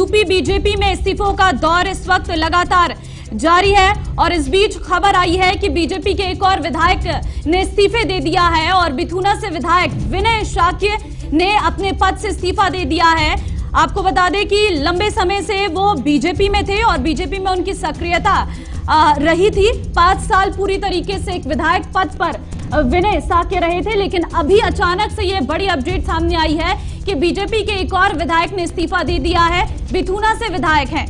UP BJP में इस्तीफों का दौर इस वक्त लगातार जारी है और इस बीच खबर आई है कि बीजेपी के एक और विधायक ने इस्तीफे दे दिया है और बिथुना से विधायक विनय शाक्य ने अपने पद से इस्तीफा दे दिया है। आपको बता दें कि लंबे समय से वो बीजेपी में थे और बीजेपी में उनकी सक्रियता रही थी। 5 साल पूरी तरीके से एक विधायक पद पर विनय शाक्य रहे थे, लेकिन अभी अचानक से ये बड़ी अपडेट सामने आई है कि बीजेपी के एक और विधायक ने इस्तीफा दे दिया है। बिथुना से विधायक हैं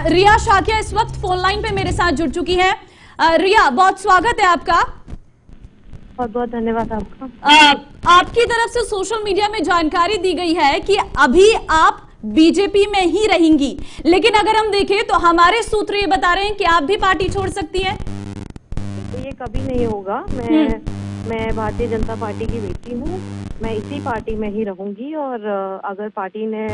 रिया शाक्य इस वक्त फोन लाइन पे मेरे साथ जुड़ चुकी है। रिया, बहुत स्वागत है आपका। बहुत बहुत धन्यवाद आपका। आपकी तरफ से सोशल मीडिया में जानकारी दी गई है कि अभी आप बीजेपी में ही रहेंगी, लेकिन अगर हम देखें तो हमारे सूत्र ये बता रहे हैं कि आप भी पार्टी छोड़ सकती हैं। ये कभी नहीं होगा। मैं भारतीय जनता पार्टी की बेटी हूँ। मैं इसी पार्टी में ही रहूंगी और अगर पार्टी ने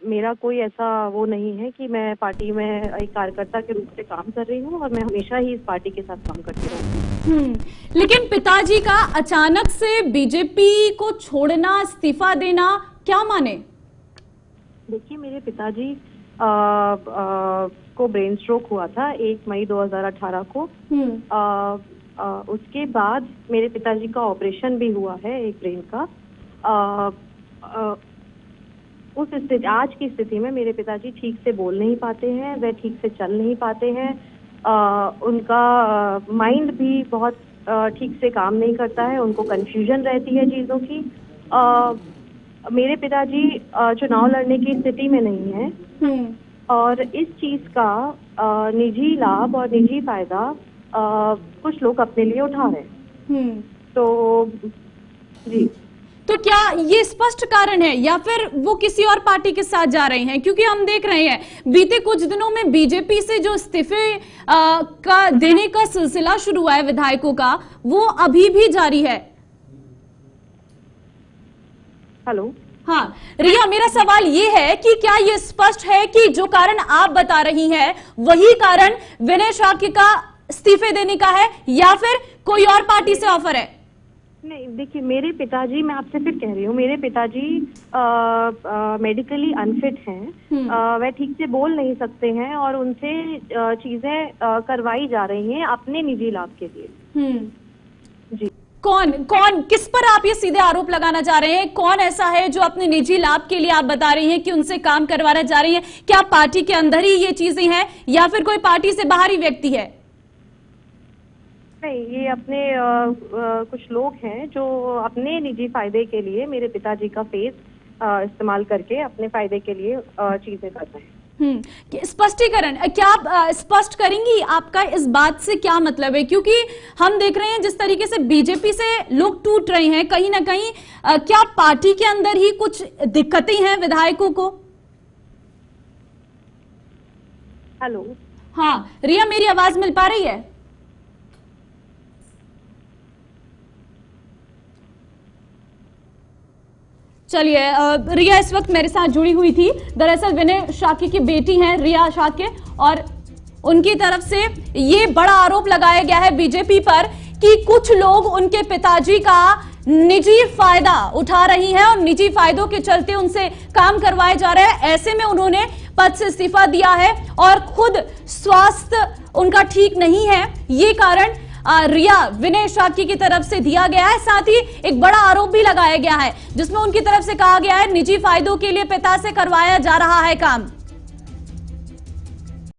मेरा कोई ऐसा वो नहीं है कि मैं पार्टी में एक कार्यकर्ता के रूप से काम कर रही हूँ और मैं हमेशा ही इस पार्टी के साथ काम करती रहूंगी। लेकिन पिताजी का अचानक से बीजेपी को छोड़ना, इस्तीफा देना क्या माने? देखिए, मेरे पिताजी को ब्रेन स्ट्रोक हुआ था 1 मई 2018 को। उसके बाद मेरे पिताजी का ऑपरेशन भी हुआ है एक ब्रेन का। उस स्थिति, आज की स्थिति में मेरे पिताजी ठीक से बोल नहीं पाते हैं, वह ठीक से चल नहीं पाते हैं। उनका माइंड भी बहुत ठीक से काम नहीं करता है, उनको कंफ्यूजन रहती है चीज़ों की। मेरे पिताजी चुनाव लड़ने की स्थिति में नहीं है और इस चीज़ का निजी लाभ और निजी फायदा कुछ लोग अपने लिए उठा रहे हैं। तो जी, तो क्या ये स्पष्ट कारण है या फिर वो किसी और पार्टी के साथ जा रहे हैं? क्योंकि हम देख रहे हैं बीते कुछ दिनों में बीजेपी से जो इस्तीफे का देने का सिलसिला शुरू हुआ है विधायकों का, वो अभी भी जारी है। हेलो, हाँ रिया, मेरा सवाल ये है कि क्या ये स्पष्ट है कि जो कारण आप बता रही हैं वही कारण विनय शाक्य का इस्तीफे देने का है या फिर कोई और पार्टी से ऑफर है? नहीं, देखिए, मेरे पिताजी, मैं आपसे फिर कह रही हूँ, मेरे पिताजी मेडिकली अनफिट हैं। वह ठीक से बोल नहीं सकते हैं और उनसे चीजें करवाई जा रही हैं अपने निजी लाभ के लिए। जी, कौन किस पर आप ये सीधे आरोप लगाना चाह रहे हैं? कौन ऐसा है जो अपने निजी लाभ के लिए आप बता रही हैं कि उनसे काम करवाना जा रही हैं? क्या पार्टी के अंदर ही ये चीजें हैं या फिर कोई पार्टी से बाहरी व्यक्ति है? नहीं, ये अपने कुछ लोग हैं जो अपने निजी फायदे के लिए मेरे पिताजी का फेस इस्तेमाल करके अपने फायदे के लिए चीजें कर रहे हैं। स्पष्टीकरण क्या आप स्पष्ट करेंगी? आपका इस बात से क्या मतलब है? क्योंकि हम देख रहे हैं जिस तरीके से बीजेपी से लोग टूट रहे हैं, कहीं ना कहीं क्या पार्टी के अंदर ही कुछ दिक्कतें हैं विधायकों को? हेलो, हाँ रिया, मेरी आवाज मिल पा रही है? चलिए, रिया इस वक्त मेरे साथ जुड़ी हुई थी। दरअसल विनय शाक्य की बेटी हैं रिया शाक्य और उनकी तरफ से ये बड़ा आरोप लगाया गया है बीजेपी पर कि कुछ लोग उनके पिताजी का निजी फायदा उठा रही हैं और निजी फायदों के चलते उनसे काम करवाए जा रहे हैं। ऐसे में उन्होंने पद से इस्तीफा दिया है और खुद स्वास्थ्य उनका ठीक नहीं है। ये कारण रिया विनय शाक्य की तरफ से दिया गया है। साथ ही एक बड़ा आरोप भी लगाया गया है जिसमें उनकी तरफ से कहा गया है निजी फायदों के लिए पिता से करवाया जा रहा है काम।